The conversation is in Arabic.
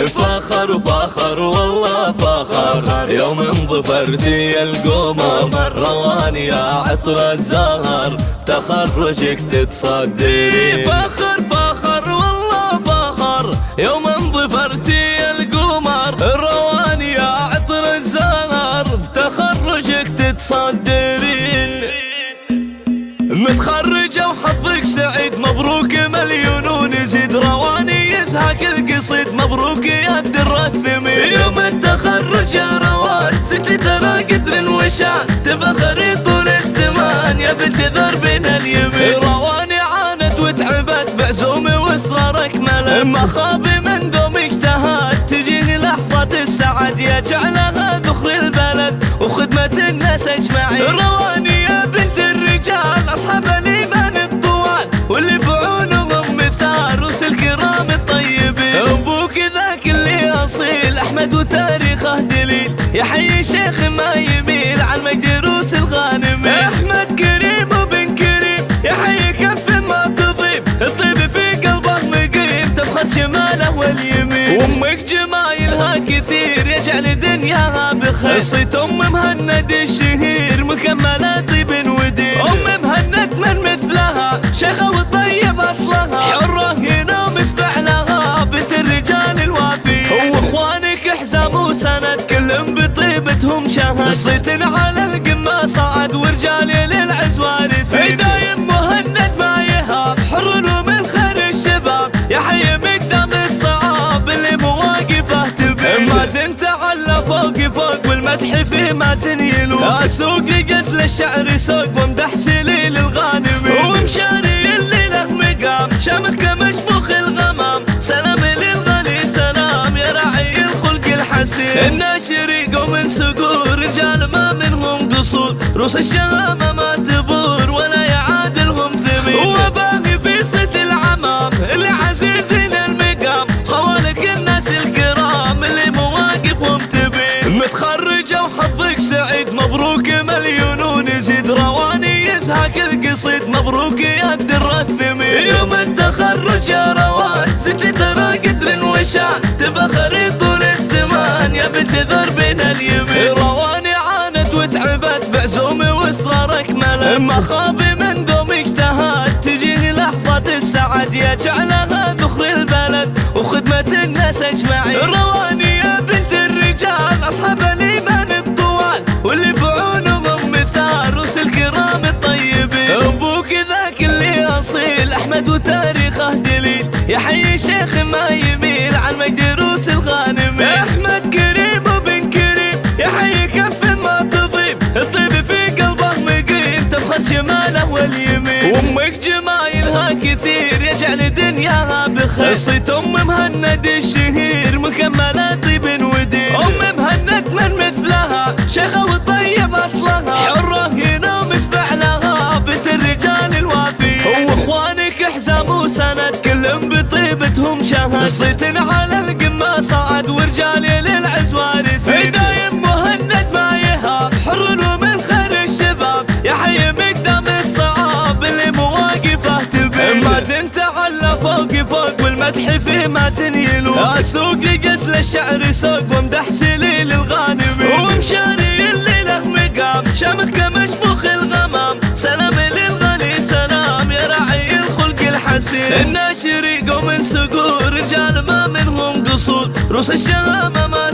فخر فخر والله فخر يوم ظفرتي يا القمر، رواني يا عطر الزهر تخرجك تتصدري. فخر فخر والله فخر يوم ظفرتي يا القمر، رواني يا عطر الزهر تخرجك تتصدرين. متخرجة وحظك سعيد مبروك مليون ونزيد، رواني يزهق القصيد مبروك يا الدر الثمين. يوم التخرج يا روان ست ترى قدر وشان، تفخري طول الزمان يا بنت ذربنا اليمين. رواني عانت وتعبت بعزومي واصرارك ملك، ما خاب من دومك اجتهد تجيني لحظة السعد، يا جعلها ذخر البلد وخدمة الناس اجمعين. رواني يا بنت الرجال اصحاب الايمان الطوال، واللي في عونهم مثال روس الكرام الطيبين. ابوك ذاك اللي اصيل احمد وتاريخه دليل، يا حي شيخ ما يميل عن مجد روس الغانمين. احمد كريم وبن كريم يا حي كف ما تضيب، الطيب في قلبه مقيم تفخر شماله واليمين. وامك جمايلها كثير يجعل دنياها بخير، صيت ام مهند الشهير مكمله طيب ودين. ام مهند من مثلها شيخه وطيب اصلها، حره هنا ومسبح لها بنت الرجال الوافي. واخوانك حزام وسند كلهم بطيبتهم شهد، صيت على القمه صعد ورجالي للعز وارثين. دايم مهند ما يهاب حر ومن خير الشباب، يا حي مقدام الصعاب اللي مواقفه تبين. ما زنت على فوق فوق والمدح في مازن يلوم، اسوق غزل الشعر سوق وامدح سليل الغانمين. ومشاري اللي له مقام شمخ كمشموخ الغمام، سلام للغني سلام يا راعي الخلق الحسين. الناشري قوم سقور رجال ما منهم قصور، روس الشهامة ما تبور ولا يعادلهم ثمين. وباهي في صيت العمام اللي عزيزين المقام، خوالك الناس الكرام اللي مواقفهم تبين. متخرجة وحظك سعيد مبروك مليون ونزيد، رواني يزهق القصيد مبروك يا الدر الثمين. يوم التخرج يا روان ست ترى قدر وشان، تفخري طول الزمان يا بنت ذربنا اليمين. رواني عانت وتعبت بعزومي واصرارك ملك، ما خاب من دومك اجتهد تجيني لحظة السعد، يا جعلها ذخر البلد وخدمة الناس اجمعين. رواني يا بنت الرجال اصحاب الايمان الطوال، واللي في عونهم مثال روس الكرام الطيبين. ابوك ذاك اللي اصيل احمد وتاريخه دليل، يا حي شيخ ما يميل عن مجد روس الغانمين. احمد كريم وبن كريم يا حي كف ما تضيب، الطيب في قلبه مقيم تفخر شماله واليمين. وامك جمايلها كثير يجعل دنياها بخير، صيت ام مهند الشهير مكمله طيب ودين. ام مهند من مثلها شيخه وطيب اصلها، حره هنا ومسبح لها بنت الرجال الوافي. واخوانك حزام وسند كلهم بطيبتهم شهد، صيت على القمه صعد ورجالي للعز وارثين. دايم مهند ما يهاب حر ومن خير الشباب، يا حي مقدام الصعاب اللي مواقفه تبين. ما زنت على فوق فوق والمدح في مازن يلوم، اسوق غزل الشعر سوق وامدح سليل الغانمين. ومشاري اللي له مقام شمخ كمشموخ الغمام، سلام للغني سلام يا راعي الخلق الحسين. الناشري قوم سقور رجال ما منهم قصور، روس الشهامة ما